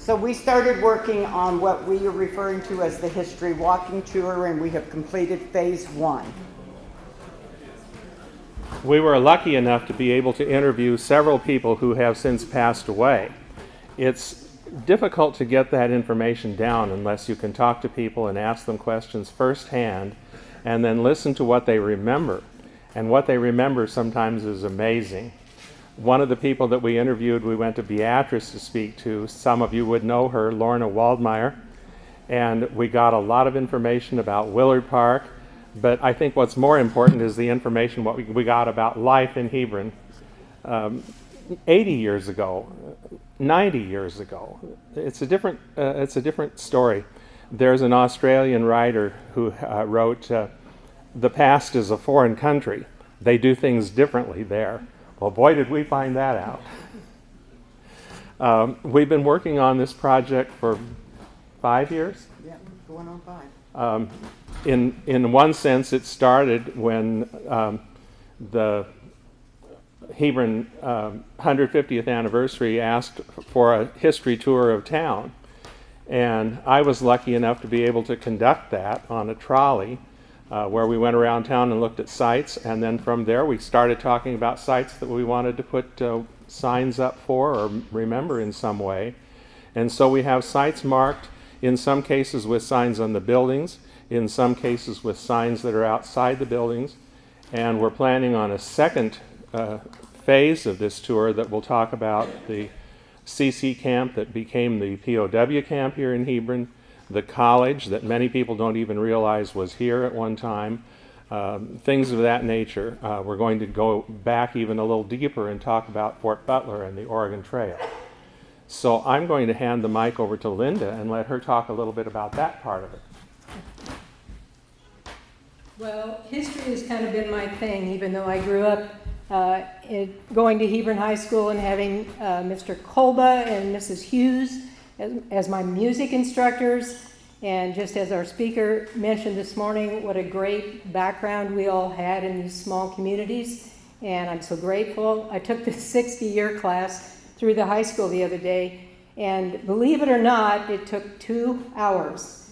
So we started working on what we are referring to as the history walking tour, and we have completed phase 1. We were lucky enough to be able to interview several people who have since passed away. It's difficult to get that information down unless you can talk to people and ask them questions firsthand and then listen to what they remember. And what they remember sometimes is amazing. One of the people that we interviewed, we went to Beatrice to speak to. Some of you would know her, Lorna Waldmeyer. And we got a lot of information about Willard Park. But I think what's more important is the information what we got about life in Hebron 80 years ago, 90 years ago. It's a different story. There's an Australian writer who wrote, "The past is a foreign country. They do things differently there." Well, boy, did we find that out. We've been working on this project for 5 years. Yeah, going on 5. In one sense, it started when the Hebron 150th anniversary asked for a history tour of town. And I was lucky enough to be able to conduct that on a trolley where we went around town and looked at sites. And then from there, we started talking about sites that we wanted to put signs up for or remember in some way. And so we have sites marked, in some cases with signs on the buildings, in some cases with signs that are outside the buildings. And we're planning on a second phase of this tour that will talk about the CC camp that became the POW camp here in Hebron, the college that many people don't even realize was here at one time, things of that nature. We're going to go back even a little deeper and talk about Fort Butler and the Oregon Trail. So I'm going to hand the mic over to Linda and let her talk a little bit about that part of it. Well, history has kind of been my thing, even though I grew up going to Hebron High School and having Mr. Kolba and Mrs. Hughes as my music instructors. And just as our speaker mentioned this morning, what a great background we all had in these small communities. And I'm so grateful. I took the 60-year class through the high school the other day, and believe it or not, it took 2 hours.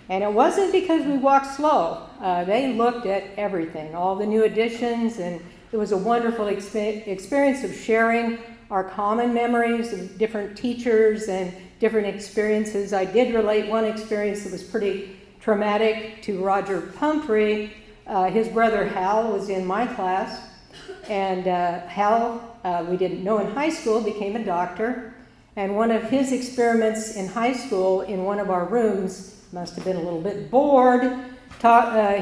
And it wasn't because we walked slow. They looked at everything, all the new additions, and it was a wonderful experience of sharing our common memories of different teachers and different experiences. I did relate one experience that was pretty traumatic to Roger Pumphrey. His brother Hal was in my class, and Hal, we didn't know in high school, became a doctor. And one of his experiments in high school, in one of our rooms, must have been a little bit bored,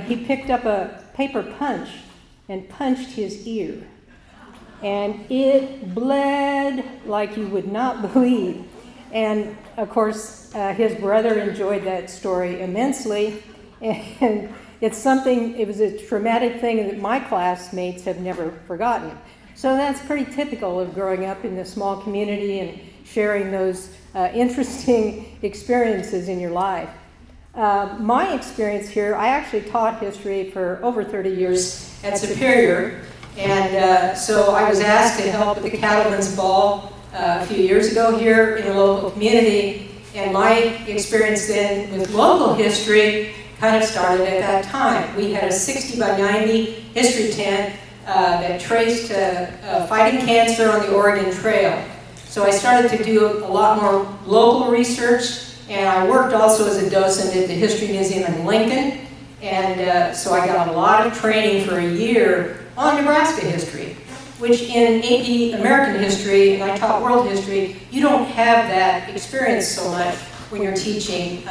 he picked up a paper punch and punched his ear. And it bled like you would not believe. And of course, his brother enjoyed that story immensely. And it was a traumatic thing that my classmates have never forgotten. So that's pretty typical of growing up in the small community and sharing those interesting experiences in your life. My experience here, I actually taught history for over 30 years at Superior, and so I was asked to help at the Cattlemen's Ball a few years ago here in the local community, and my experience then with local history kind of started at that time. We had a 60 by 90 history tent that traced fighting cancer on the Oregon Trail. So I started to do a lot more local research. And I worked also as a docent at the History Museum in Lincoln, and so I got a lot of training for a year on Nebraska history, which in AP American history, and I taught world history, you don't have that experience so much when you're teaching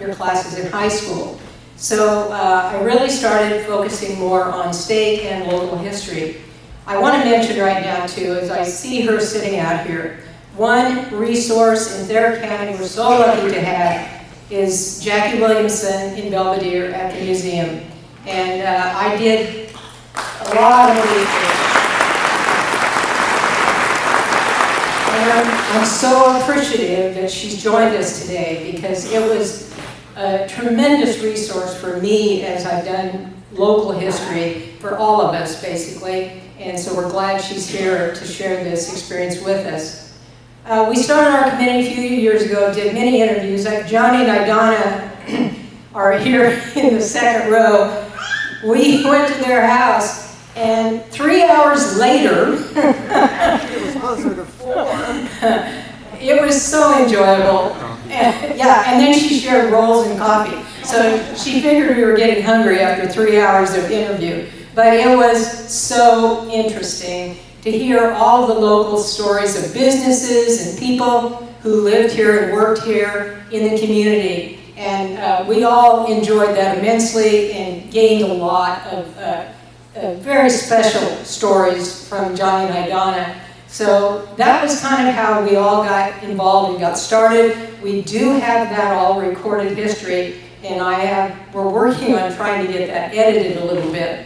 your classes in high school. So I really started focusing more on state and local history. I want to mention right now, too, as I see her sitting out here, one resource in Thayer County we're so lucky to have is Jackie Williamson in Belvedere at the museum. And I did a lot of research. And I'm so appreciative that she's joined us today because it was a tremendous resource for me as I've done local history for all of us, basically. And so we're glad she's here to share this experience with us. We started our committee a few years ago, did many interviews. Like Johnny and Idonna are here in the second row. We went to their house, and 3 hours later, It was closer to 4. it was so enjoyable. And then she shared rolls and coffee. So she figured we were getting hungry after 3 hours of interview. But it was so interesting to hear all the local stories of businesses and people who lived here and worked here in the community. And we all enjoyed that immensely and gained a lot of very special stories from Johnny and Idonna. So that was kind of how we all got involved and got started. We do have that all recorded history, and we're working on trying to get that edited a little bit.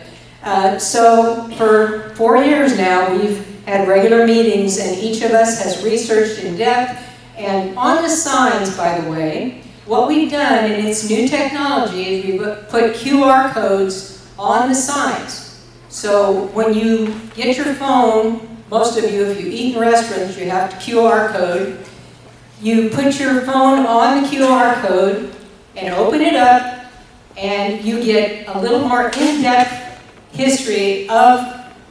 So for 4 years now, we've had regular meetings, and each of us has researched in depth. And on the signs, by the way, what we've done, and it's new technology, is we put QR codes on the signs. So when you get your phone, most of you, if you eat in restaurants, you have a QR code. You put your phone on the QR code and open it up, and you get a little more in-depth history of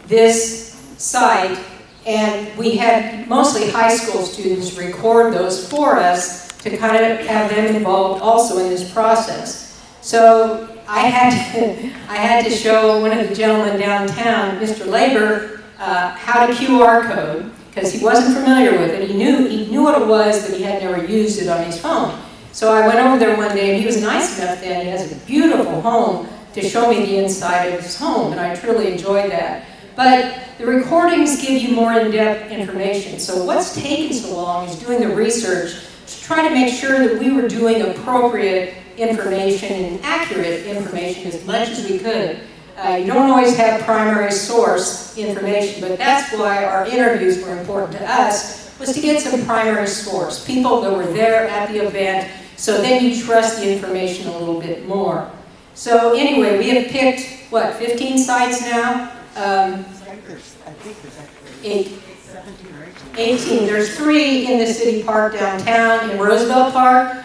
this site. And we had mostly high school students record those for us to kind of have them involved also in this process. So I had to show one of the gentlemen downtown, Mr. Labor, how to QR code, because he wasn't familiar with it. He knew what it was, but he had never used it on his phone. So I went over there one day, and he was nice enough then, he has a beautiful home, to show me the inside of his home, and I truly enjoyed that. But the recordings give you more in-depth information. So what's taken so long is doing the research to try to make sure that we were doing appropriate information and accurate information as much as we could. You don't always have primary source information, but that's why our interviews were important to us, was to get some primary source, people that were there at the event, so then you trust the information a little bit more. So anyway, we have picked, 15 sites now? I think there's actually 17 or 18. There's 3 in the city park downtown, in Roosevelt Park.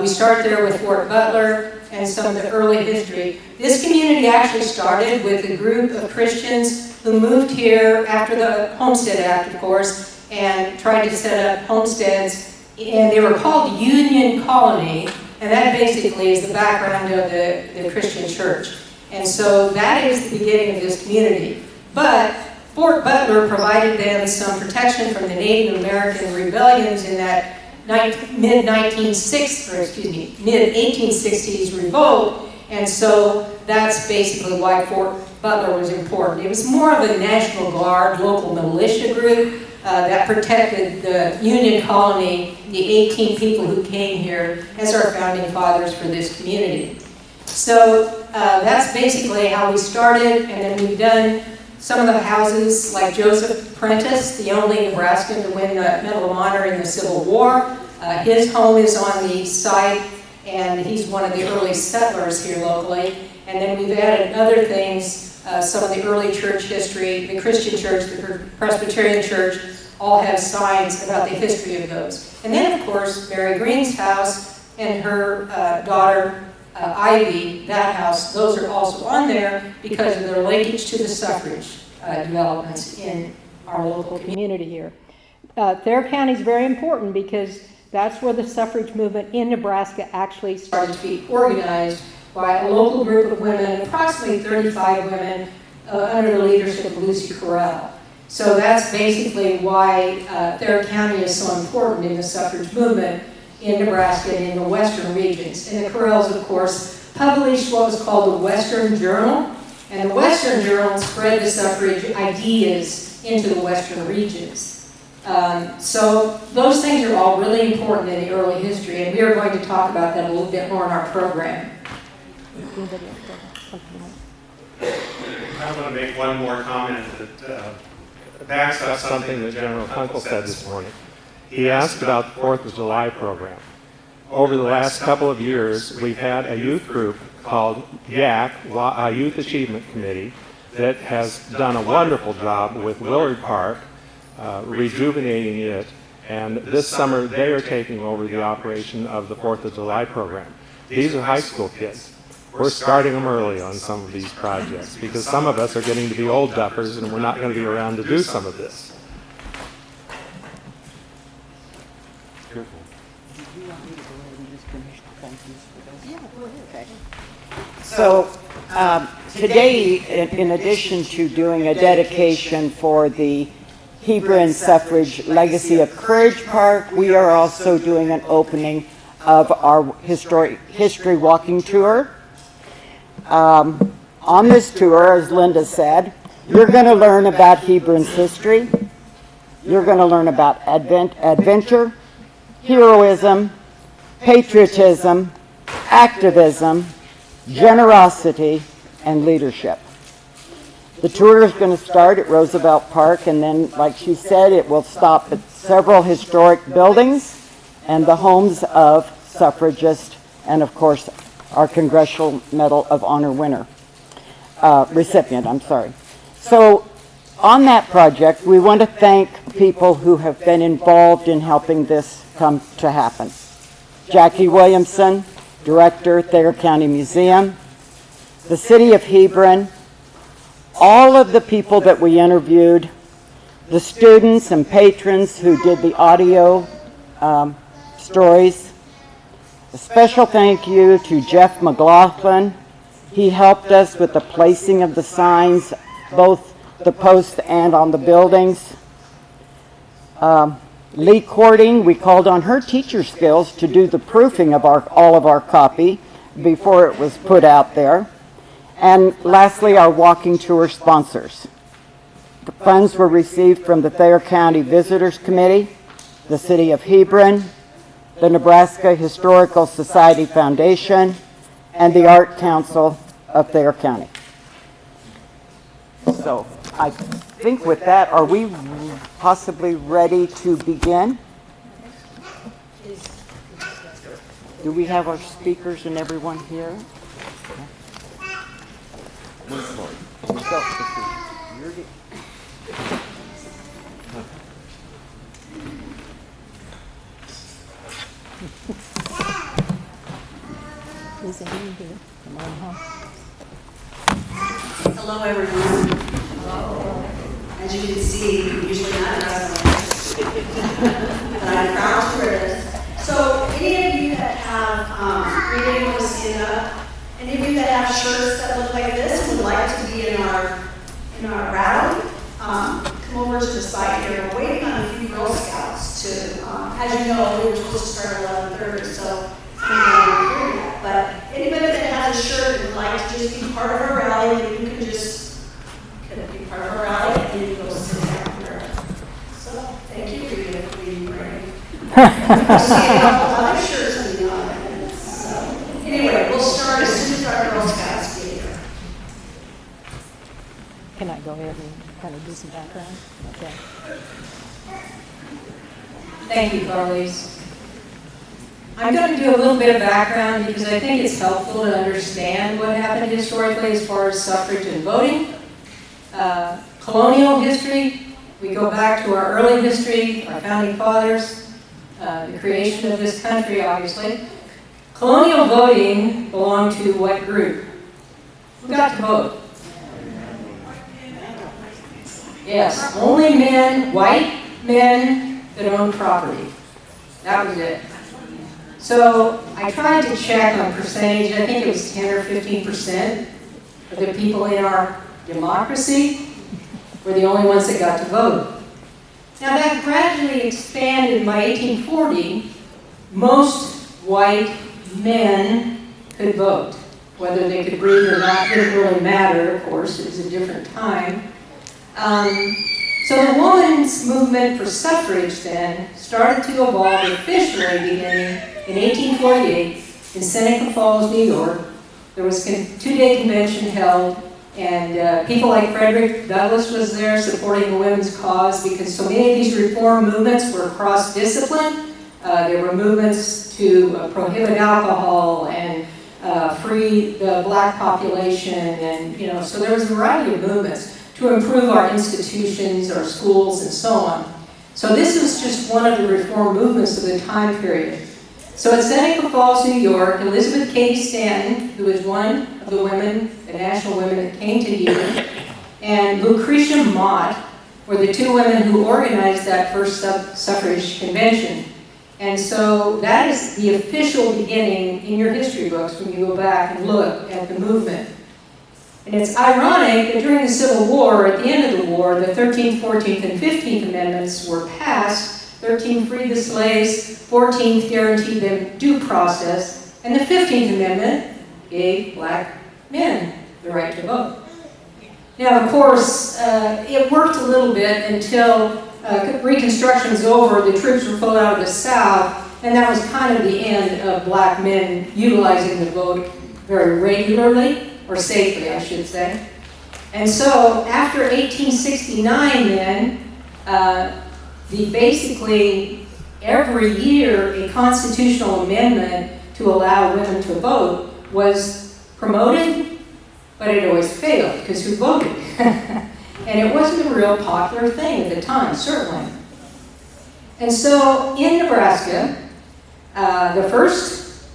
We start there with Fort Butler and some of the early history. This community actually started with a group of Christians who moved here after the Homestead Act, of course, and tried to set up homesteads, and they were called Union Colony, and that basically is the background of the Christian church. And so that is the beginning of this community. But Fort Butler provided them some protection from the Native American rebellions in that mid-1860s revolt, and so that's basically why Fort Butler was important. It was more of a National Guard, local militia group that protected the Union Colony, the 18 people who came here as our founding fathers for this community. So that's basically how we started, and then we've done some of the houses, like Joseph Prentice, the only Nebraskan to win the Medal of Honor in the Civil War. His home is on the site, and he's one of the early settlers here locally. And then we've added other things, some of the early church history, the Christian church, the Presbyterian church, all have signs about the history of those. And then, of course, Mary Green's house and her daughter, Ivy, that house, those are also on there because of their linkage to the suffrage developments in our local community here. Thayer County is very important because that's where the suffrage movement in Nebraska actually started to be organized by a local group of women, approximately 35 women, under the leadership of Lucy Correll. So that's basically why Thayer County is so important in the suffrage movement in Nebraska and in the western regions. And the Corrells, of course, published what was called the Western Journal, and the Western Journal spread the suffrage ideas into the western regions. So those things are all really important in the early history, and we are going to talk about that a little bit more in our program. I want to make one more comment that backs up something that General Kunkel said this morning. He asked about the 4th of July program. Over the last couple of years, we've had a youth group called YAC, Youth Achievement Committee, that has done a wonderful job with Willard Park, rejuvenating it, And this summer, they are taking over the operation of the 4th of July program. These are high school kids. We're starting them early on some of these projects because some of us are getting to be old duffers and we're not going to be around to do some of this. So today, in addition to doing a dedication for the Hebron Suffrage Legacy of Courage Park, we are also doing an opening of our history walking tour. On this tour, as Linda said, you're going to learn about Hebron's history. You're going to learn about adventure, heroism, patriotism, activism, generosity, and leadership. The tour is going to start at Roosevelt Park, and then, like she said, it will stop at several historic buildings and the homes of suffragists and, of course, our Congressional Medal of Honor recipient. So on that project, we want to thank people who have been involved in helping this come to happen. Jackie Williamson, Director, Thayer County Museum, the City of Hebron, all of the people that we interviewed, the students and patrons who did the audio stories. A special thank you to Jeff McLaughlin. He helped us with the placing of the signs, both the posts and on the buildings. Lee Courting, we called on her teacher skills to do the proofing of all of our copy before it was put out there. And lastly, our walking tour sponsors. The funds were received from the Thayer County Visitors Committee, the City of Hebron, the Nebraska Historical Society Foundation, and the Art Council of Thayer County. So I think with that, are we possibly ready to begin? Do we have our speakers and everyone here? Is Amy here? Come on home. Hello, everyone. As you can see, I'm usually not dressed like this, but I'm proud to wear this. So, any of you that have, maybe you want to stand up, any of you that have shirts that look like this would like to be in our rally, come over to the side here. We're waiting on a few Girl Scouts to, as you know, we were supposed to start at 11:30, so but anybody that has a shirt and would like to just be part of our rally, then you can just be part of our rally and you go sit down here. So thank you for being brave. I've seen a couple other shirts in the audience. So anyway, we'll start as soon as our Girl Scouts get here. Can I go ahead and kind of do some background? Okay. Thank you, Carlise. I'm going to do a little bit of background because I think it's helpful to understand what happened historically as far as suffrage and voting. Colonial history, we go back to our early history, our founding fathers, the creation of this country, obviously. Colonial voting belonged to what group? Who got to vote? Yes, only men, white men that owned property. That was it. So I tried to check on percentage. I think it was 10 or 15% of the people in our democracy were the only ones that got to vote. Now that gradually expanded by 1840. Most white men could vote. Whether they could breathe or not didn't really matter, of course. It was a different time. So the women's movement for suffrage then started to evolve officially beginning in 1848 in Seneca Falls, New York. There was a two-day convention held, and people like Frederick Douglass was there supporting the women's cause because so many of these reform movements were cross-discipline. There were movements to prohibit alcohol and free the black population, and so there was a variety of movements to improve our institutions, our schools, and so on. So this was just one of the reform movements of the time period. So at Seneca Falls, New York, Elizabeth Cady Stanton, who was one of the women, the national women that came to Hebron, and Lucretia Mott were the two women who organized that first suffrage convention. And so that is the official beginning in your history books when you go back and look at the movement. And it's ironic that during the Civil War, at the end of the war, the 13th, 14th, and 15th Amendments were passed. 13th freed the slaves, 14th guaranteed them due process, and the 15th Amendment gave black men the right to vote. Now, of course, it worked a little bit until Reconstruction was over, the troops were pulled out of the South, and that was kind of the end of black men utilizing the vote very regularly, or safely, I should say. And so, after 1869 then, basically every year a constitutional amendment to allow women to vote was promoted, but it always failed, because who voted? And it wasn't a real popular thing at the time, certainly. And so in Nebraska, the first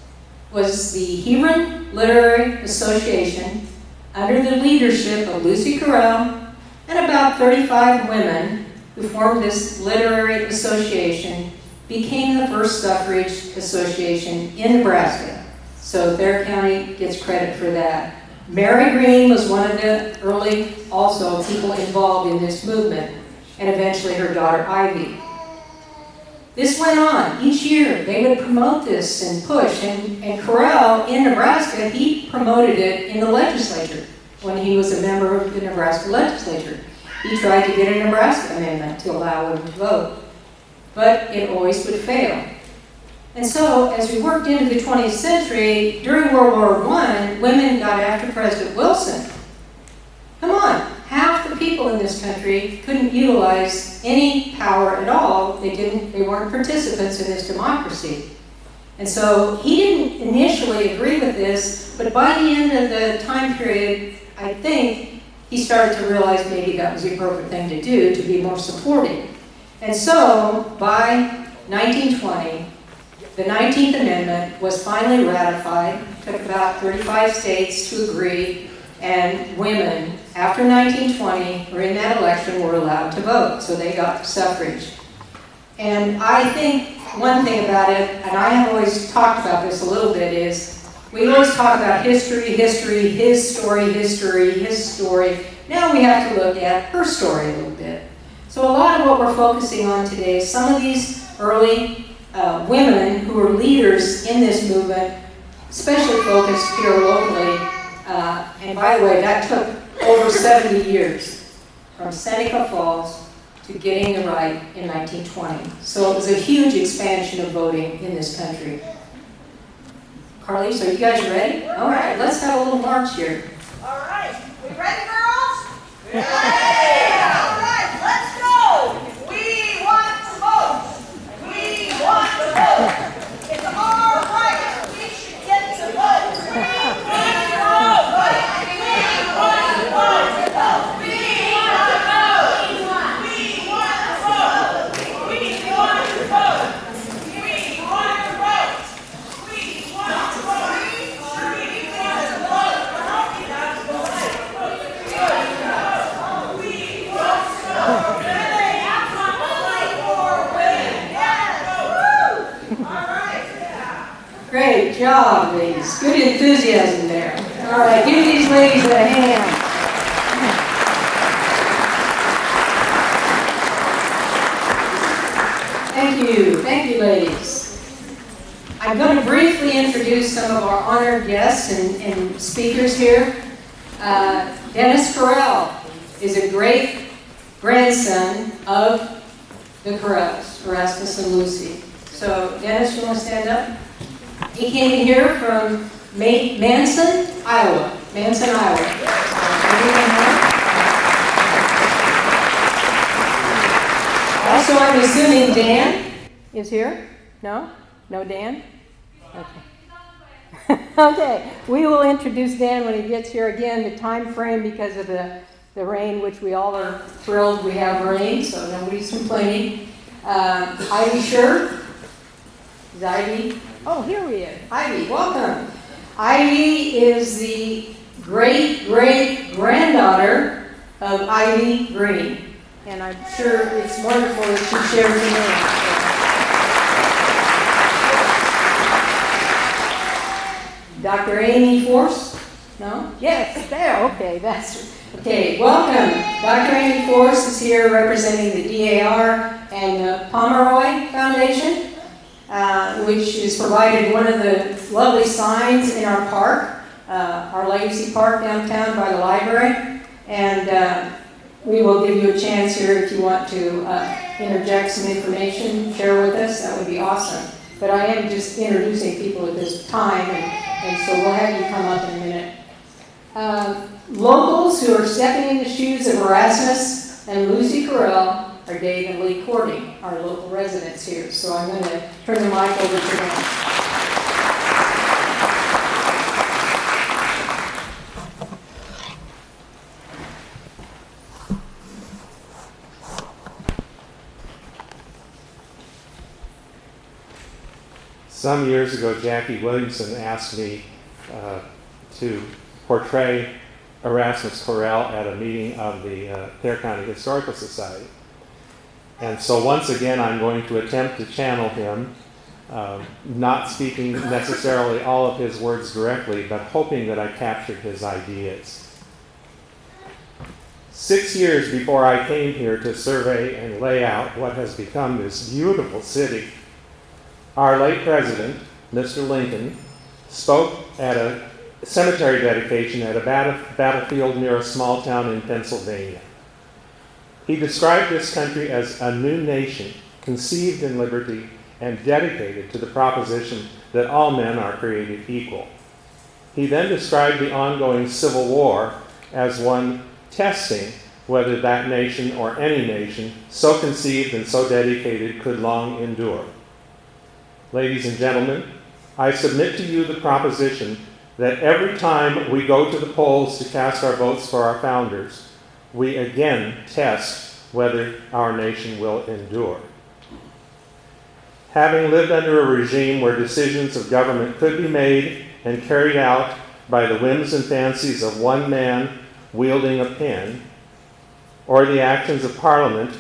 was the Hebron Literary Association under the leadership of Lucy Carell and about 35 women who formed this literary association, became the first suffrage association in Nebraska. So Thayer County gets credit for that. Mary Green was one of the early, also, people involved in this movement, and eventually her daughter Ivy. This went on. Each year, they would promote this and push, and Carell in Nebraska, he promoted it in the legislature when he was a member of the Nebraska legislature. He tried to get a Nebraska amendment to allow women to vote, but it always would fail. And so, as we worked into the 20th century, during World War I, women got after President Wilson. Come on, half the people in this country couldn't utilize any power at all. They weren't participants in this democracy. And so he didn't initially agree with this, but by the end of the time period, I think he started to realize maybe that was the appropriate thing to do, to be more supportive. And so, by 1920, the 19th Amendment was finally ratified. It took about 35 states to agree, and women, after 1920, or in that election, were allowed to vote, so they got suffrage. And I think one thing about it, and I have always talked about this a little bit, is we always talk about history, his story. Now we have to look at her story a little bit. So a lot of what we're focusing on today is some of these early women who were leaders in this movement, especially focused here locally. And by the way, that took over 70 years from Seneca Falls to getting the right in 1920. So it was a huge expansion of voting in this country. Carlise, are you guys ready? All right, let's have a little march here. All right, we ready, girls? Yeah! All right, let's go! We want to vote! We want to vote! It's our right! We should get to vote! We want to vote! We want to vote! We want to vote! We want to vote! We want to vote! We want to vote! We want to vote! Great job, ladies. Good enthusiasm there. All right, give these ladies a hand. Thank you, ladies. I'm going to briefly introduce some of our honored guests and speakers here. Dennis Carell is a great grandson of the Carells, Erasmus and Lucy. So, Dennis, you want to stand up? He came here from Manson, Iowa. Also, I'm assuming Dan is here? No? No Dan? Okay. Okay, we will introduce Dan when he gets here. Again, the time frame, because of the rain, which we all are thrilled we have rain, so nobody's complaining. Ivy Sher. Is Ivy? Oh, here we are. Ivy, welcome. Ivy is the great-great-granddaughter of Ivy Green. And I'm sure it's wonderful that she shares the name. Dr. Amy Force? No? Yes, there. Okay, that's okay. Welcome. Dr. Amy Force is here representing the DAR and the Pomeroy Foundation, which has provided one of the lovely signs in our park, our Legacy Park downtown by the library. And we will give you a chance here if you want to interject some information, share with us. That would be awesome. But I am just introducing people at this time, and so we'll have you come up in a minute. Locals who are stepping in the shoes of Erasmus and Lucy Carell are Dave and Lee Cordy, our local residents here. So I'm going to turn the mic over to them. Some years ago, Jackie Williamson asked me to portray Erasmus Correll at a meeting of the Clare County Historical Society. And so once again, I'm going to attempt to channel him, not speaking necessarily all of his words directly, but hoping that I captured his ideas. 6 years before I came here to survey and lay out what has become this beautiful city, our late president, Mr. Lincoln, spoke at a cemetery dedication at a battlefield near a small town in Pennsylvania. He described this country as a new nation, conceived in liberty and dedicated to the proposition that all men are created equal. He then described the ongoing Civil War as one testing whether that nation or any nation so conceived and so dedicated could long endure. Ladies and gentlemen, I submit to you the proposition that every time we go to the polls to cast our votes for our founders, we again test whether our nation will endure. Having lived under a regime where decisions of government could be made and carried out by the whims and fancies of one man wielding a pen, or the actions of Parliament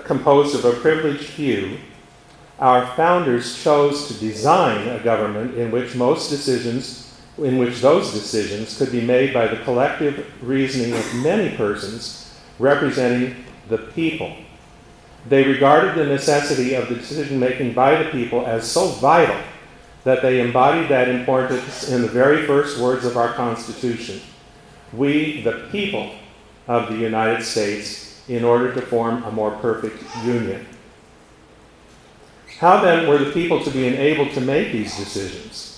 composed of a privileged few, our founders chose to design a government in which those decisions could be made by the collective reasoning of many persons representing the people. They regarded the necessity of the decision-making by the people as so vital that they embodied that importance in the very first words of our Constitution. We, the people of the United States, in order to form a more perfect union. How then were the people to be enabled to make these decisions?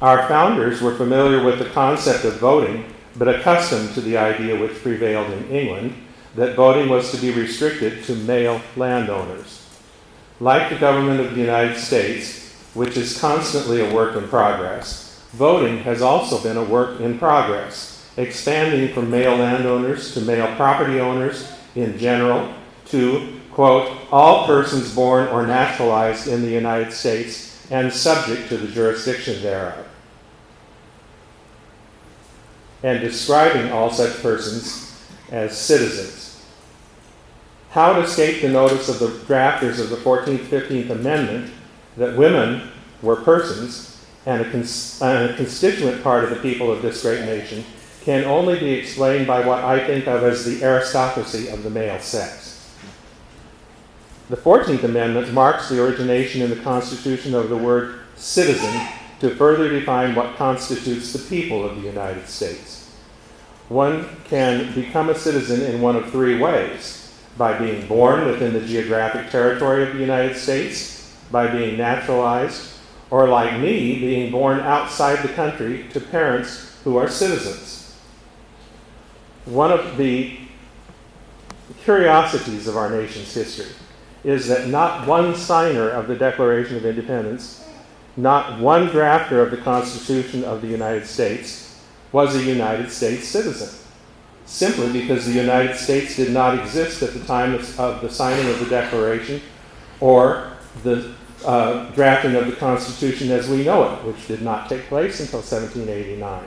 Our founders were familiar with the concept of voting, but accustomed to the idea which prevailed in England, that voting was to be restricted to male landowners. Like the government of the United States, which is constantly a work in progress, voting has also been a work in progress, expanding from male landowners to male property owners in general to, quote, all persons born or naturalized in the United States and subject to the jurisdiction thereof, and describing all such persons as citizens. How to escape the notice of the drafters of the 14th, 15th Amendment that women were persons and a constituent part of the people of this great nation can only be explained by what I think of as the aristocracy of the male sex. The 14th Amendment marks the origination in the Constitution of the word citizen to further define what constitutes the people of the United States. One can become a citizen in one of three ways: by being born within the geographic territory of the United States, by being naturalized, or like me, being born outside the country to parents who are citizens. One of the curiosities of our nation's history is that not one signer of the Declaration of Independence, not one drafter of the Constitution of the United States was a United States citizen. simply because the United States did not exist at the time of the signing of the Declaration or the drafting of the Constitution as we know it, which did not take place until 1789.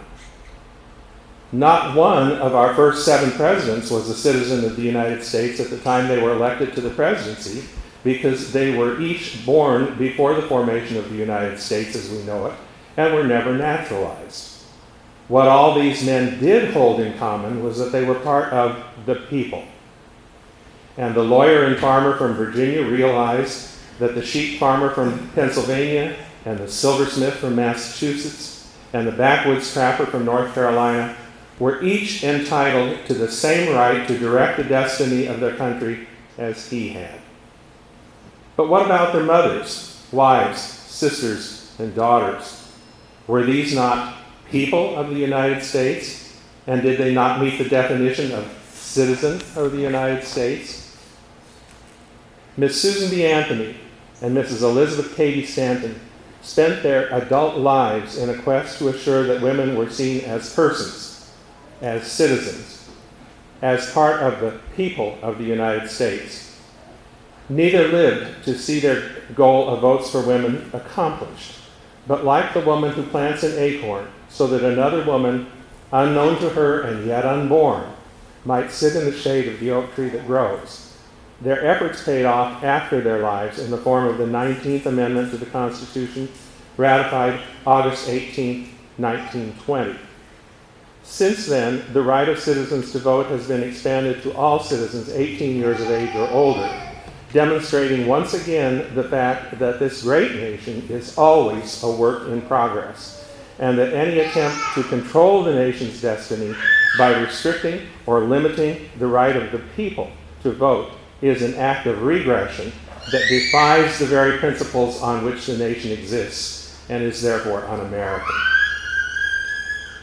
Not one of our first 7 presidents was a citizen of the United States at the time they were elected to the presidency, because they were each born before the formation of the United States as we know it, and were never naturalized. What all these men did hold in common was that they were part of the people. And the lawyer and farmer from Virginia realized that the sheep farmer from Pennsylvania and the silversmith from Massachusetts and the backwoods trapper from North Carolina were each entitled to the same right to direct the destiny of their country as he had. But what about their mothers, wives, sisters, and daughters? Were these not people of the United States? And did they not meet the definition of citizen of the United States? Miss Susan B. Anthony and Mrs. Elizabeth Cady Stanton spent their adult lives in a quest to assure that women were seen as persons, as citizens, as part of the people of the United States. Neither lived to see their goal of votes for women accomplished, but like the woman who plants an acorn so that another woman, unknown to her and yet unborn, might sit in the shade of the oak tree that grows. Their efforts paid off after their lives in the form of the 19th Amendment to the Constitution, ratified August 18, 1920. Since then, the right of citizens to vote has been expanded to all citizens 18 years of age or older, demonstrating once again the fact that this great nation is always a work in progress, and that any attempt to control the nation's destiny by restricting or limiting the right of the people to vote is an act of regression that defies the very principles on which the nation exists and is therefore un-American.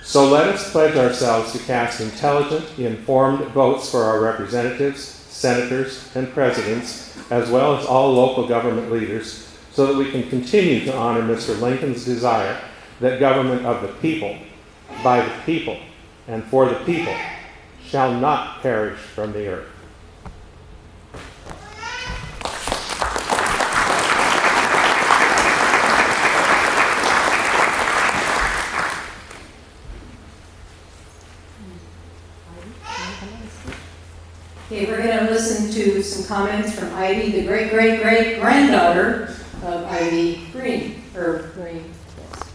So let us pledge ourselves to cast intelligent, informed votes for our representatives, senators, and presidents, as well as all local government leaders, so that we can continue to honor Mr. Lincoln's desire that government of the people, by the people, and for the people shall not perish from the earth. Okay, we're going to listen to some comments from Ivy, the great-great-great-granddaughter of Ivy Green, or Green, yes.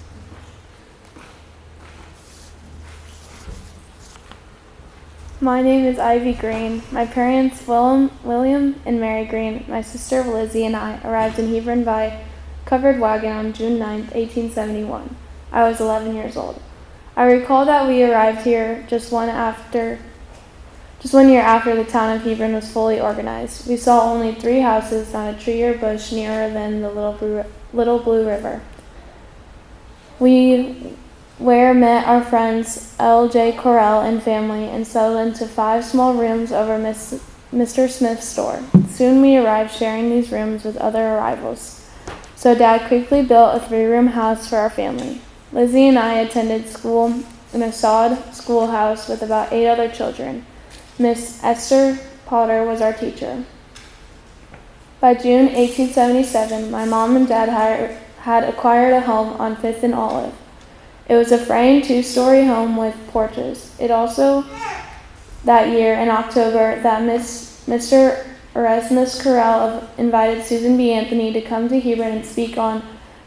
My name is Ivy Green. My parents, William and Mary Green, my sister Lizzie, and I arrived in Hebron by covered wagon on June 9, 1871. I was 11 years old. I recall that we arrived here just 1 year after the town of Hebron was fully organized. We saw only 3 houses, not a tree or bush nearer than the Little Blue River. We met our friends L.J. Correll and family and settled into 5 small rooms over Mr. Smith's store. Soon we arrived sharing these rooms with other arrivals. So Dad quickly built a 3-room house for our family. Lizzie and I attended school in a sod schoolhouse with about 8 other children. Miss Esther Potter was our teacher. By June 1877, my mom and dad had acquired a home on 5th and Olive. It was a framed 2-story home with porches. It also, that year in October, that Mr. Erasmus Correll invited Susan B. Anthony to come to Hebron and speak on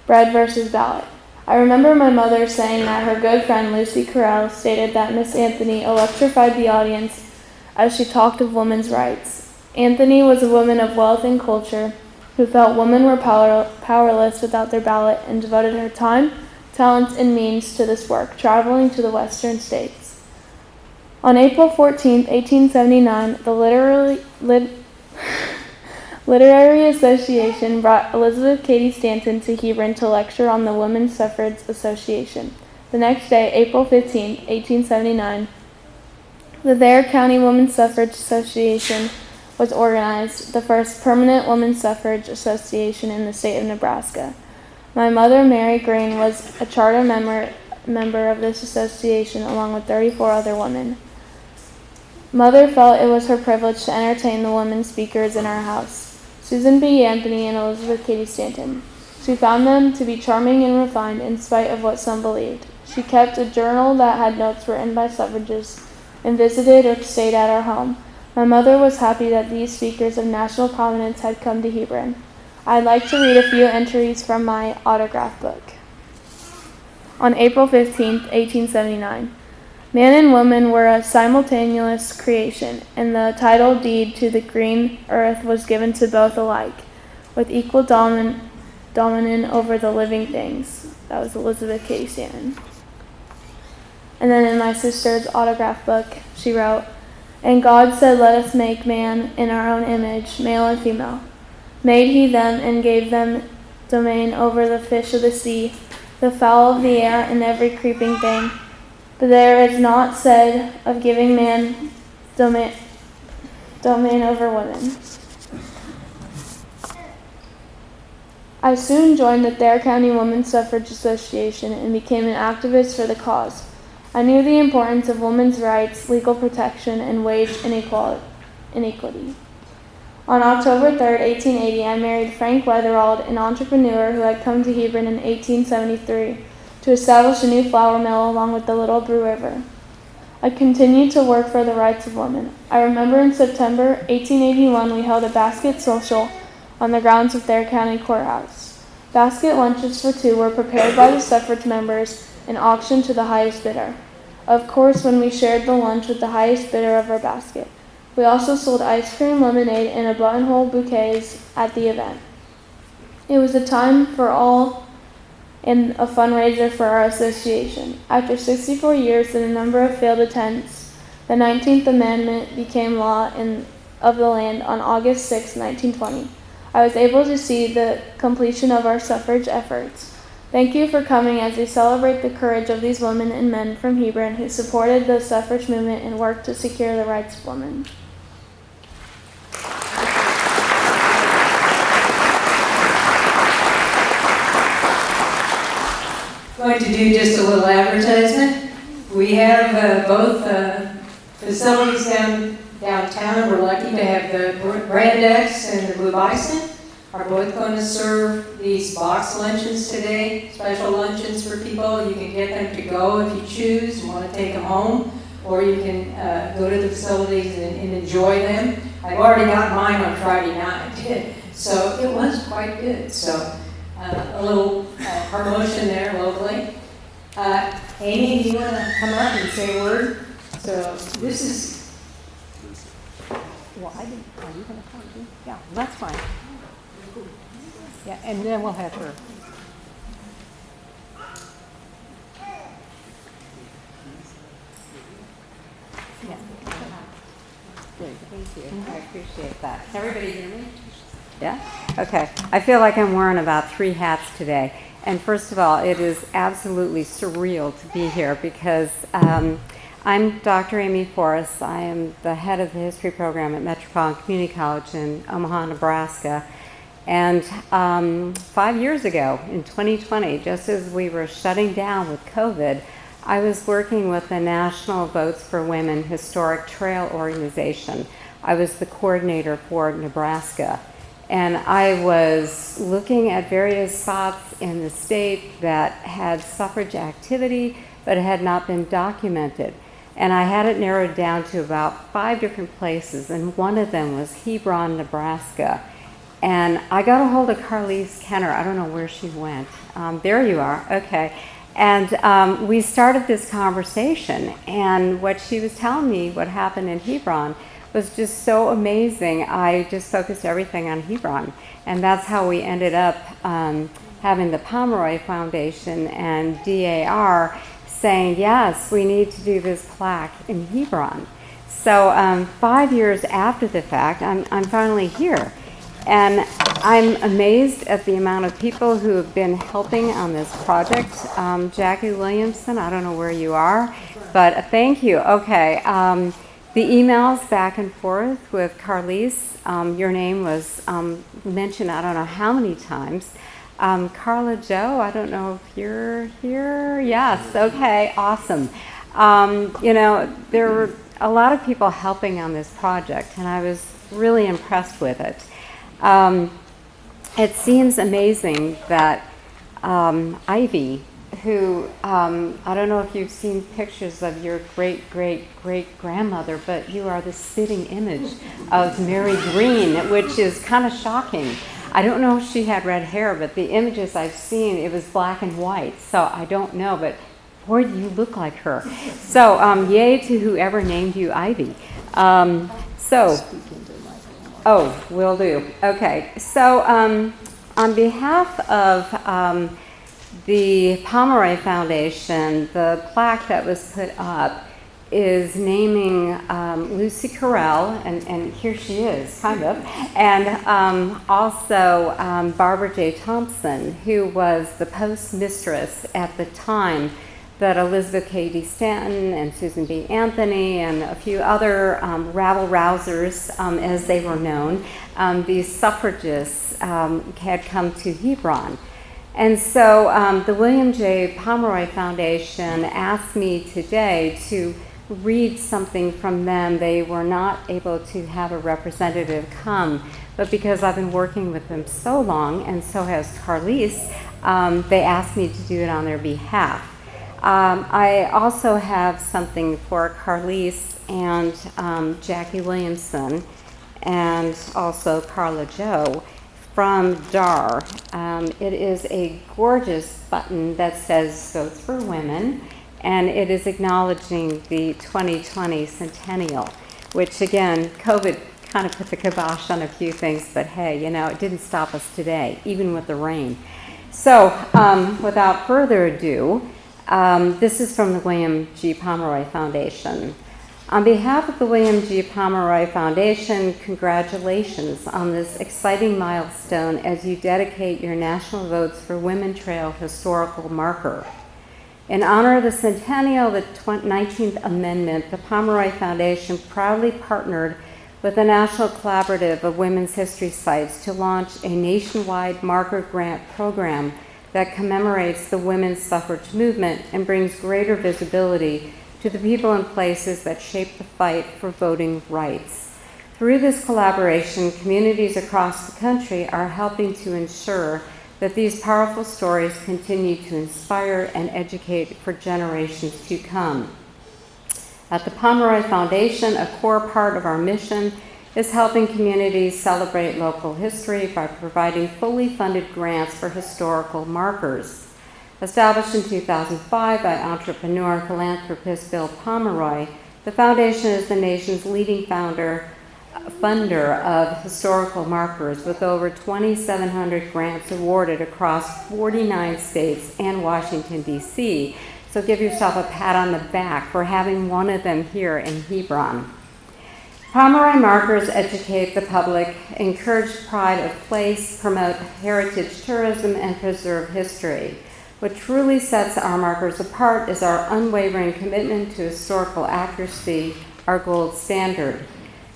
bread versus ballot. I remember my mother saying that her good friend Lucy Correll stated that Miss Anthony electrified the audience as she talked of women's rights. Anthony was a woman of wealth and culture who felt women were powerless without their ballot and devoted her time, talents, and means to this work, traveling to the western states. On April 14, 1879, the Literary Association brought Elizabeth Cady Stanton to Hebron to lecture on the Women's Suffrage Association. The next day, April 15, 1879, the Thayer County Women's Suffrage Association was organized, the first permanent women's suffrage association in the state of Nebraska. My mother, Mary Green, was a charter member of this association along with 34 other women. Mother felt it was her privilege to entertain the women speakers in our house, Susan B. Anthony and Elizabeth Cady Stanton. She found them to be charming and refined in spite of what some believed. She kept a journal that had notes written by suffragists and visited or stayed at our home. My mother was happy that these speakers of national prominence had come to Hebron. I'd like to read a few entries from my autograph book. On April 15, 1879, man and woman were a simultaneous creation, and the title deed to the green earth was given to both alike, with equal dominion over the living things. That was Elizabeth Cady Stanton. And then in my sister's autograph book, she wrote, "And God said, let us make man in our own image, male and female. Made he them and gave them domain over the fish of the sea, the fowl of the air, and every creeping thing. But there is not said of giving man domain over women." I soon joined the Thayer County Women's Suffrage Association and became an activist for the cause. I knew the importance of women's rights, legal protection, and wage inequity. On October 3, 1880, I married Frank Weatherald, an entrepreneur who had come to Hebron in 1873 to establish a new flour mill along with the Little Brew River. I continued to work for the rights of women. I remember in September 1881 we held a basket social on the grounds of Thayer County Courthouse. Basket lunches for two were prepared by the suffrage members and auctioned to the highest bidder. Of course, when we shared the lunch with the highest bidder of our basket. We also sold ice cream, lemonade, and buttonhole bouquets at the event. It was a time for all and a fundraiser for our association. After 64 years and a number of failed attempts, the 19th Amendment became law of the land on August 6, 1920. I was able to see the completion of our suffrage efforts. Thank you for coming as we celebrate the courage of these women and men from Hebron who supported the suffrage movement and worked to secure the rights of women. Going to do just a little advertisement. We have both facilities downtown. We're lucky to have the Brand X and the Blue Bison are both going to serve these box luncheons today, special luncheons for people. You can get them to go if you choose and want to take them home, or you can go to the facilities and enjoy them. I've already got mine on Friday night, so it was quite good. So a little promotion there locally. Amy, do you want to come up and say a word? So this is, well, are you going to come? Yeah, that's fine. Yeah, and then we'll have her. Yeah. Good, thank you. I appreciate that. Can everybody hear me? Yeah? Okay. I feel like I'm wearing about 3 hats today. And first of all, it is absolutely surreal to be here because I'm Dr. Amy Forrest. I am the head of the history program at Metropolitan Community College in Omaha, Nebraska. And 5 years ago, in 2020, just as we were shutting down with COVID, I was working with the National Votes for Women Historic Trail Organization. I was the coordinator for Nebraska. And I was looking at various spots in the state that had suffrage activity, but had not been documented. And I had it narrowed down to about 5 different places, and one of them was Hebron, Nebraska. And I got a hold of Carlise Kenner. I don't know where she went. There you are. Okay. And we started this conversation. And what she was telling me, what happened in Hebron, was just so amazing. I just focused everything on Hebron. And that's how we ended up having the Pomeroy Foundation and DAR saying, yes, we need to do this plaque in Hebron. So 5 years after the fact, I'm finally here. And I'm amazed at the amount of people who have been helping on this project. Jackie Williamson, I don't know where you are, but thank you. Okay, the emails back and forth with Carlise, your name was mentioned I don't know how many times. Carla Joe, I don't know if you're here. Yes, okay, awesome. You know, there were a lot of people helping on this project, and I was really impressed with it. It seems amazing that Ivy, who, I don't know if you've seen pictures of your great-great-great-grandmother, but you are the spitting image of Mary Green, which is kind of shocking. I don't know if she had red hair, but the images I've seen, it was black and white, so I don't know, but boy, do you look like her. So, yay to whoever named you Ivy. Oh, will do. Okay, so on behalf of the Pomeroy Foundation, the plaque that was put up is naming Lucy Carell, and here she is, kind of, and also Barbara J. Thompson, who was the postmistress at the time that Elizabeth K. D. Stanton and Susan B. Anthony and a few other rabble-rousers, as they were known, these suffragists had come to Hebron. And so the William J. Pomeroy Foundation asked me today to read something from them. They were not able to have a representative come, but because I've been working with them so long, and so has Carlise, they asked me to do it on their behalf. I also have something for Carlise and Jackie Williamson, and also Carla Joe from DAR. It is a gorgeous button that says Votes for Women, and it is acknowledging the 2020 centennial, which again, COVID kind of put the kibosh on a few things, but hey, you know, it didn't stop us today, even with the rain. So without further ado, this is from the William G. Pomeroy Foundation. On behalf of the William G. Pomeroy Foundation, congratulations on this exciting milestone as you dedicate your National Votes for Women Trail historical marker. In honor of the centennial of the 19th Amendment, the Pomeroy Foundation proudly partnered with the National Collaborative of Women's History Sites to launch a nationwide marker grant program that commemorates the women's suffrage movement and brings greater visibility to the people and places that shape the fight for voting rights. Through this collaboration, communities across the country are helping to ensure that these powerful stories continue to inspire and educate for generations to come. At the Pomeroy Foundation, a core part of our mission is helping communities celebrate local history by providing fully funded grants for historical markers. Established in 2005 by entrepreneur and philanthropist Bill Pomeroy, the foundation is the nation's leading funder of historical markers, with over 2,700 grants awarded across 49 states and Washington, D.C. So give yourself a pat on the back for having one of them here in Hebron. Pomeroy markers educate the public, encourage pride of place, promote heritage tourism, and preserve history. What truly sets our markers apart is our unwavering commitment to historical accuracy, our gold standard.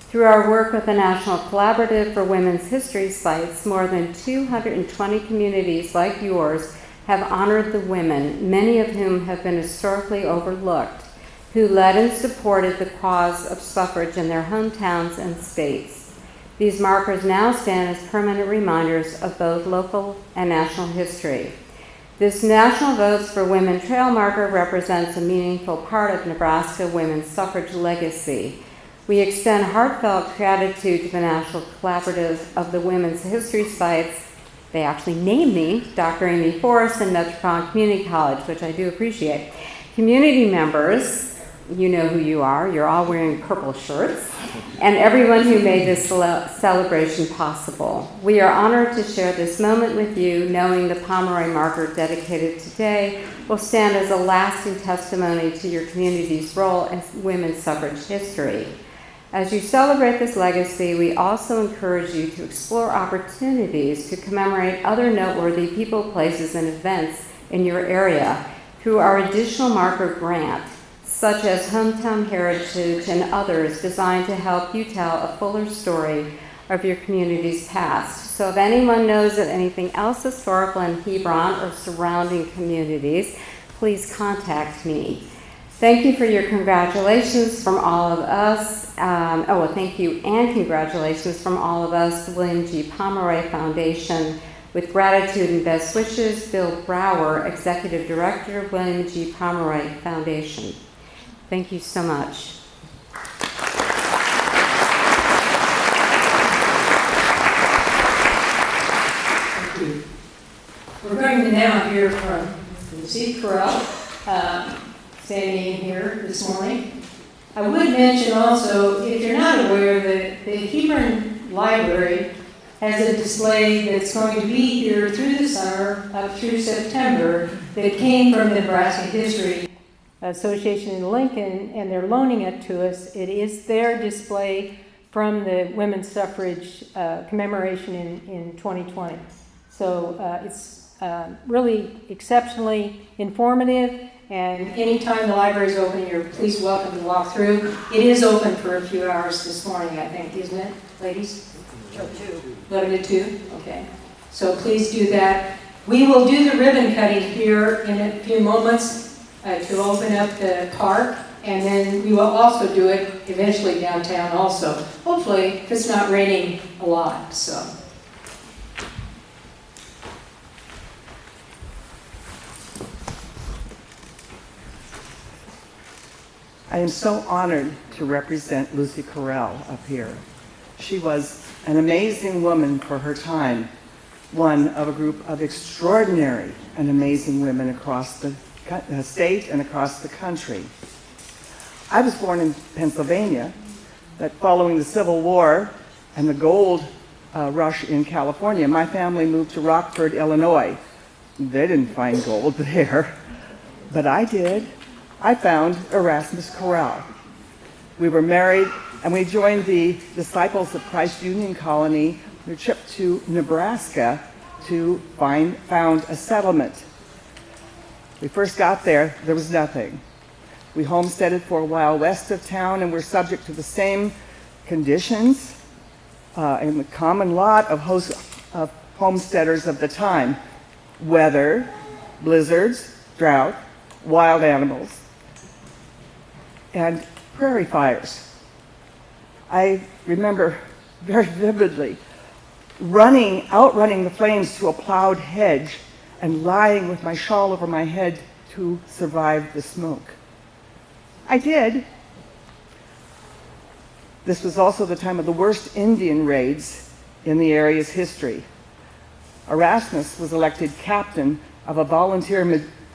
Through our work with the National Collaborative for Women's History Sites, more than 220 communities like yours have honored the women, many of whom have been historically overlooked, who led and supported the cause of suffrage in their hometowns and states. These markers now stand as permanent reminders of both local and national history. This National Votes for Women Trail marker represents a meaningful part of Nebraska women's suffrage legacy. We extend heartfelt gratitude to the National Collaborative of the Women's History Sites. They actually named me Dr. Amy Forrest and Metropolitan Community College, which I do appreciate. Community members, you know who you are. You're all wearing purple shirts. And everyone who made this celebration possible. We are honored to share this moment with you, knowing the Pomeroy marker dedicated today will stand as a lasting testimony to your community's role in women's suffrage history. As you celebrate this legacy, we also encourage you to explore opportunities to commemorate other noteworthy people, places, and events in your area through our additional marker grant, such as Hometown Heritage and others designed to help you tell a fuller story of your community's past. So if anyone knows of anything else historical in Hebron or surrounding communities, please contact me. Thank you for your congratulations from all of us. Thank you and congratulations from all of us, the William G. Pomeroy Foundation. With gratitude and best wishes, Bill Brower, Executive Director of William G. Pomeroy Foundation. Thank you so much. We're going to now hear from Lucy Correll, standing here this morning. I would mention also, if you're not aware, that the Hebron Library has a display that's going to be here through the summer up through September that came from the Nebraska History Association in Lincoln, and they're loaning it to us. It is their display from the women's suffrage commemoration in 2020. So it's really exceptionally informative, and anytime the library is open, you're please welcome to walk through. It is open for a few hours this morning, I think, isn't it, ladies? 11 to 2, okay. So please do that. We will do the ribbon cutting here in a few moments to open up the park, and then we will also do it eventually downtown also. Hopefully, if it's not raining a lot, so. I am so honored to represent Lucy Correll up here. She was an amazing woman for her time, one of a group of extraordinary and amazing women across the state and across the country. I was born in Pennsylvania, but following the Civil War and the gold rush in California, my family moved to Rockford, Illinois. They didn't find gold there, but I did. I found Erasmus Correll. We were married, and we joined the Disciples of Christ Union Colony on a trip to Nebraska to found a settlement. We first got there was nothing. We homesteaded for a while west of town, and were subject to the same conditions and the common lot of homesteaders of the time: weather, blizzards, drought, wild animals, and prairie fires. I remember very vividly outrunning the flames to a plowed hedge and lying with my shawl over my head to survive the smoke. I did. This was also the time of the worst Indian raids in the area's history. Erasmus was elected captain of a volunteer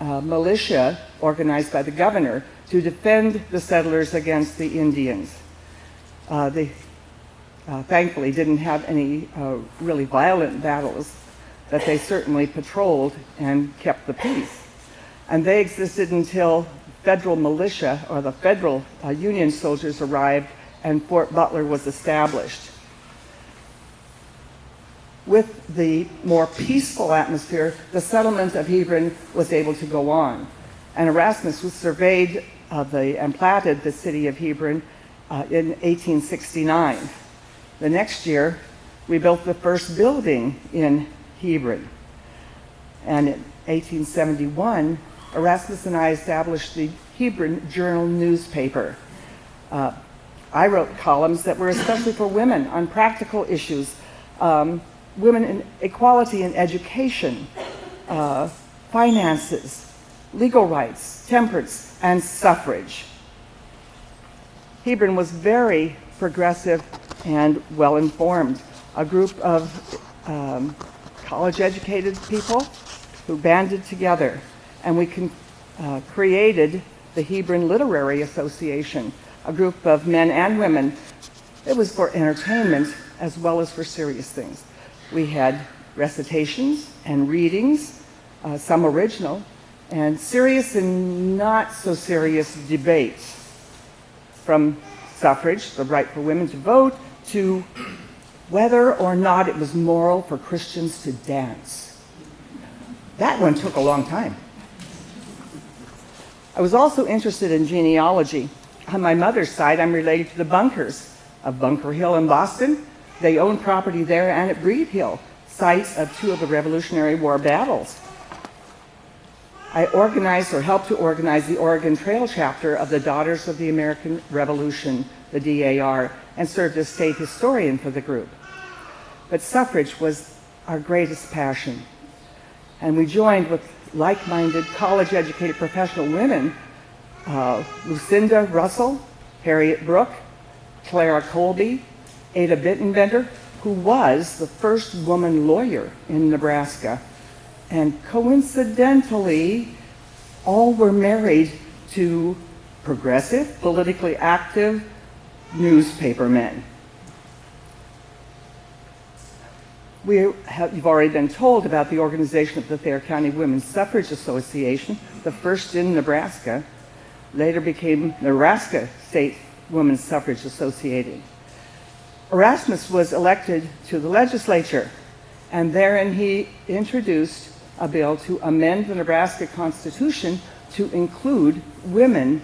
militia organized by the governor to defend the settlers against the Indians. They thankfully didn't have any really violent battles, but they certainly patrolled and kept the peace. And they existed until federal militia, or the federal Union soldiers, arrived and Fort Butler was established. With the more peaceful atmosphere, the settlement of Hebron was able to go on. And Erasmus was surveyed and platted the city of Hebron in 1869. The next year, we built the first building in Hebron. And in 1871, Erasmus and I established the Hebron Journal newspaper. I wrote columns that were especially for women on practical issues, women in equality in education, finances, legal rights, temperance, and suffrage. Hebron was very progressive and well-informed, a group of college-educated people who banded together, and we created the Hebron Literary Association, a group of men and women. It was for entertainment as well as for serious things. We had recitations and readings, some original, and serious and not so serious debates, from suffrage, the right for women to vote, to whether or not it was moral for Christians to dance. That one took a long time. I was also interested in genealogy. On my mother's side, I'm related to the Bunkers of Bunker Hill in Boston. They own property there and at Breed Hill, sites of two of the Revolutionary War battles. I organized or helped to organize the Oregon Trail chapter of the Daughters of the American Revolution, the DAR, and served as state historian for the group. But suffrage was our greatest passion. And we joined with like-minded, college-educated professional women, Lucinda Russell, Harriet Brooke, Clara Colby, Ada Bittenbender, who was the first woman lawyer in Nebraska. And coincidentally, all were married to progressive, politically active newspaper men. You've already been told about the organization of the Thayer County Women's Suffrage Association, the first in Nebraska, later became Nebraska State Women's Suffrage Association. Erasmus was elected to the legislature, and therein he introduced a bill to amend the Nebraska Constitution to include women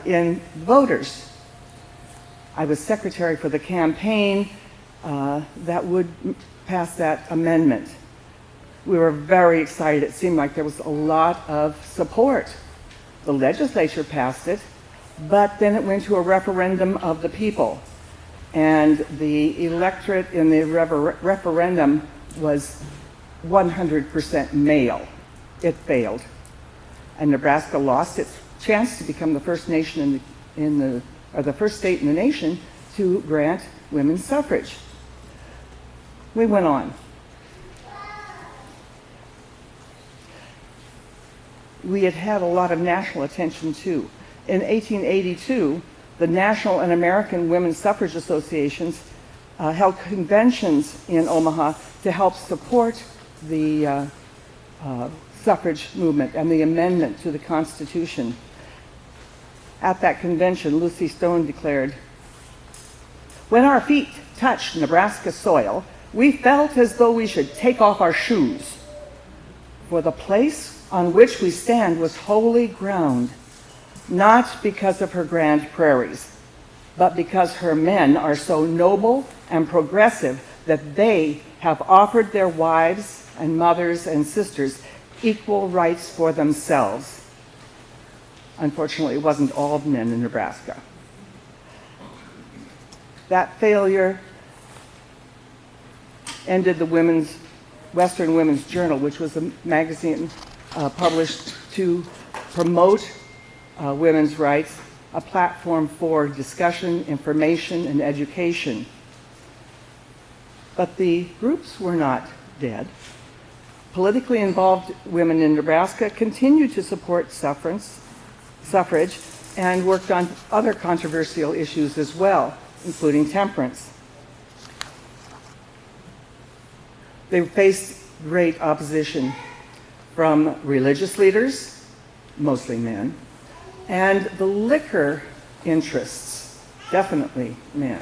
in voters. I was secretary for the campaign that would pass that amendment. We were very excited. It seemed like there was a lot of support. The legislature passed it, but then it went to a referendum of the people. And the electorate in the referendum was 100% male. It failed. And Nebraska lost its chance to become the first nation the first state in the nation to grant women's suffrage. We went on. We had had a lot of national attention too. In 1882, the National and American Women's Suffrage Associations held conventions in Omaha to help support the suffrage movement and the amendment to the Constitution. At that convention, Lucy Stone declared, "When our feet touched Nebraska soil, we felt as though we should take off our shoes, for the place on which we stand was holy ground, not because of her grand prairies, but because her men are so noble and progressive that they have offered their wives and mothers and sisters equal rights for themselves." Unfortunately, it wasn't all men in Nebraska. That failure ended the Western Women's Journal, which was a magazine published to promote women's rights, a platform for discussion, information, and education. But the groups were not dead. Politically involved women in Nebraska continued to support suffrage and worked on other controversial issues as well, including temperance. They faced great opposition from religious leaders, mostly men, and the liquor interests, definitely men.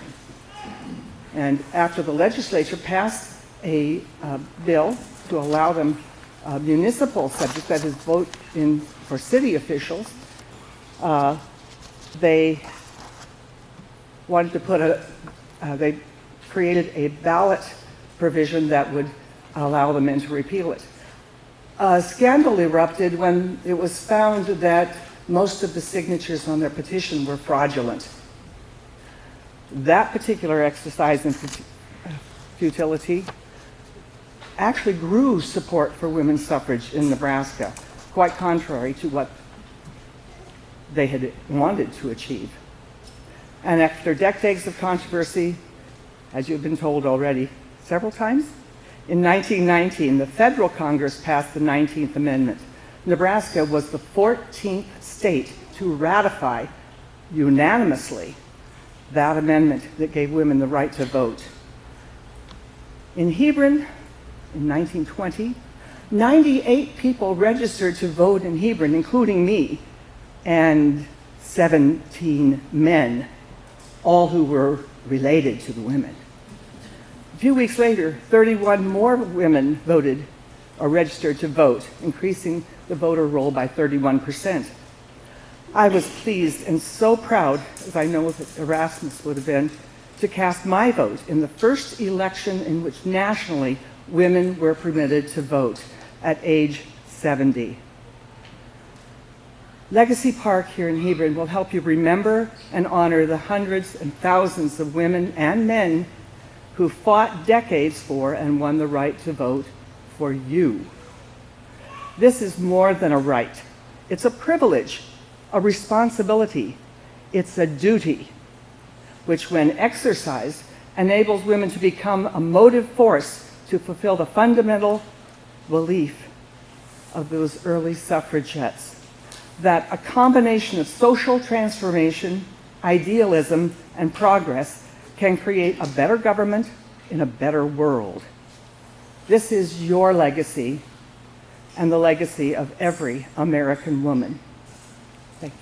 And after the legislature passed a bill to allow them municipal subjects, that is, vote in for city officials, they wanted to they created a ballot provision that would allow the men to repeal it. A scandal erupted when it was found that most of the signatures on their petition were fraudulent. That particular exercise in futility actually grew support for women's suffrage in Nebraska, quite contrary to what they had wanted to achieve. And after decades of controversy, as you've been told already several times, in 1919, the federal Congress passed the 19th Amendment. Nebraska was the 14th state to ratify unanimously that amendment that gave women the right to vote. In Hebron, in 1920, 98 people registered to vote in Hebron, including me, and 17 men, all who were related to the women. A few weeks later, 31 more women voted or registered to vote, increasing the voter roll by 31%. I was pleased and so proud, as I know that Erasmus would have been, to cast my vote in the first election in which nationally women were permitted to vote at age 70. Legacy Park here in Hebron will help you remember and honor the hundreds and thousands of women and men who fought decades for and won the right to vote for you. This is more than a right. It's a privilege, a responsibility. It's a duty, which when exercised, enables women to become a motive force to fulfill the fundamental belief of those early suffragettes, that a combination of social transformation, idealism, and progress can create a better government in a better world. This is your legacy and the legacy of every American woman. Thank you.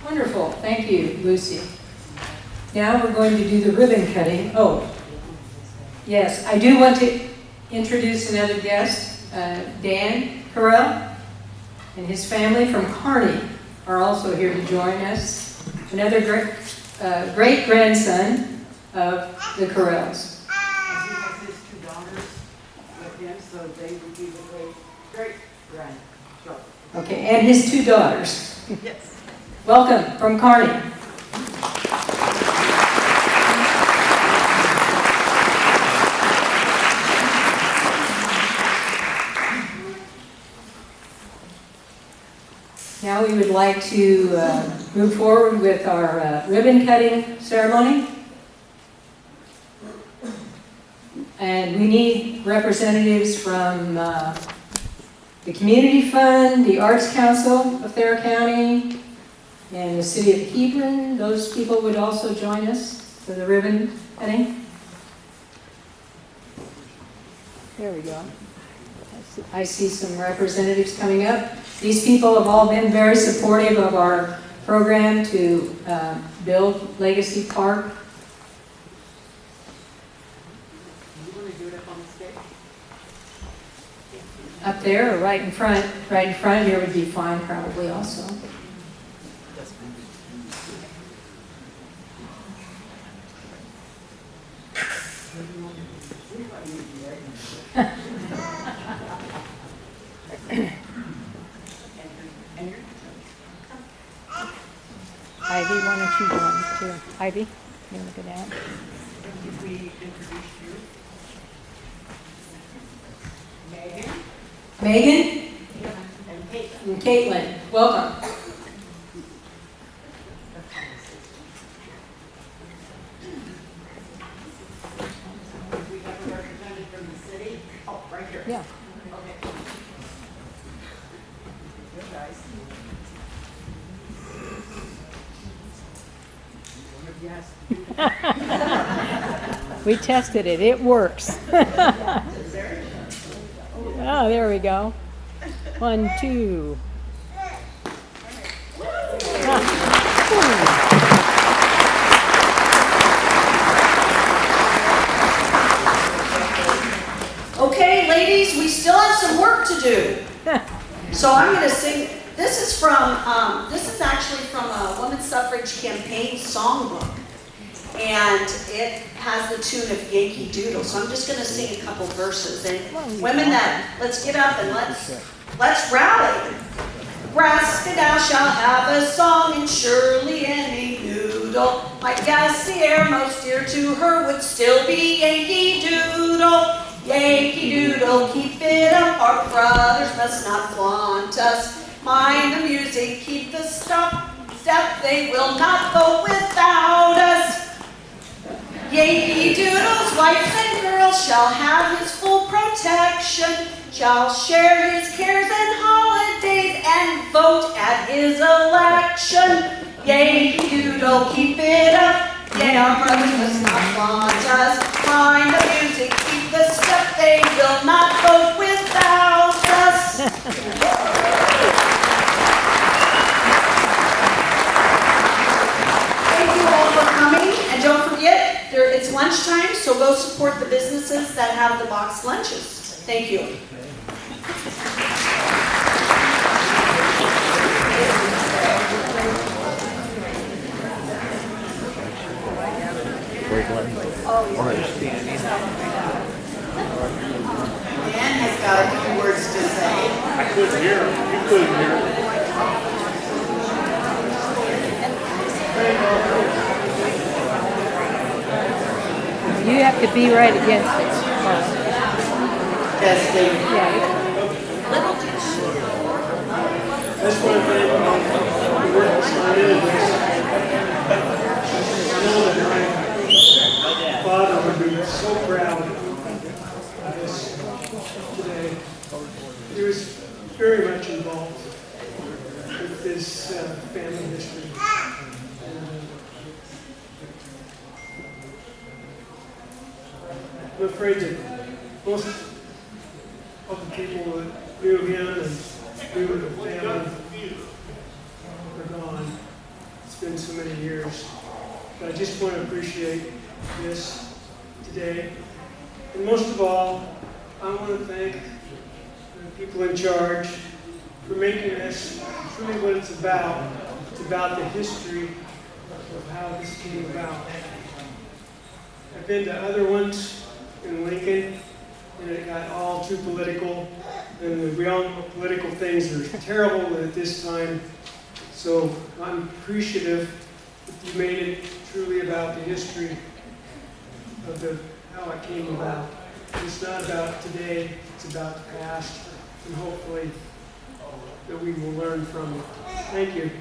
Wonderful. Thank you, Lucy. Now we're going to do the ribbon cutting. Oh, yes, I do want to introduce another guest. Dan Carell and his family from Kearney are also here to join us. Another great-grandson of the Carells. And he has his 2 daughters with him, so they would be the great-grandchildren. Okay, and his 2 daughters. Yes. Welcome from Kearney. Now we would like to move forward with our ribbon cutting ceremony. And we need representatives from the Community Fund, the Arts Council of Thayer County, and the City of Hebron. Those people would also join us for the ribbon cutting. There we go. I see some representatives coming up. These people have all been very supportive of our program to build Legacy Park. You want to do it up on the stage? Up there or right in front? Right in front here would be fine probably also. Ivy, why don't you join us too? Ivy, you want to go down? If we introduce you. Megan And Kate. and Caitlin, welcome. We have a representative from the city. Oh, right here. Yeah. Okay. Good guys. Yes. We tested it. It works. Oh, there we go. 1, 2. Okay, ladies, we still have some work to do. So I'm going to sing. This is actually from a women's suffrage campaign songbook. And it has the tune of Yankee Doodle. So I'm just going to sing a couple verses. And women, let's get up and let's rally. Nebraska now shall have a song, and surely any noodle might guess the air most dear to her would still be Yankee Doodle. Yankee Doodle, keep it up, our brothers must not flaunt us. Mind the music, keep the step, they will not go without us. Yankee Doodle's wives and girls shall have his full protection, shall share his cares and holidays, and vote at his election. Yankee Doodle, keep it up, yea, our brothers must not flaunt us. Mind the music, keep the step, they will not vote without us. Thank you all for coming, and don't forget, it's lunchtime, so go support the businesses that have the boxed lunches. Thank you. Oh, Dan has got a few words to say. I couldn't hear him. You couldn't hear him. You have to be right against it. Testing. Yeah. That's one thing about the work that's not in this. I know that my father would be so proud of this today. He was very much involved with this family history. I'm afraid that most of the people that knew him and knew the family are gone. It's been so many years. But I just want to appreciate this today. And most of all, I want to thank the people in charge for making this truly what it's about. It's about the history of how this came about. I've been to other ones in Lincoln, and it got all too political, and we all know political things are terrible at this time. So I'm appreciative that you made it truly about the history of how it came about. It's not about today, it's about the past, and hopefully that we will learn from it. Thank you.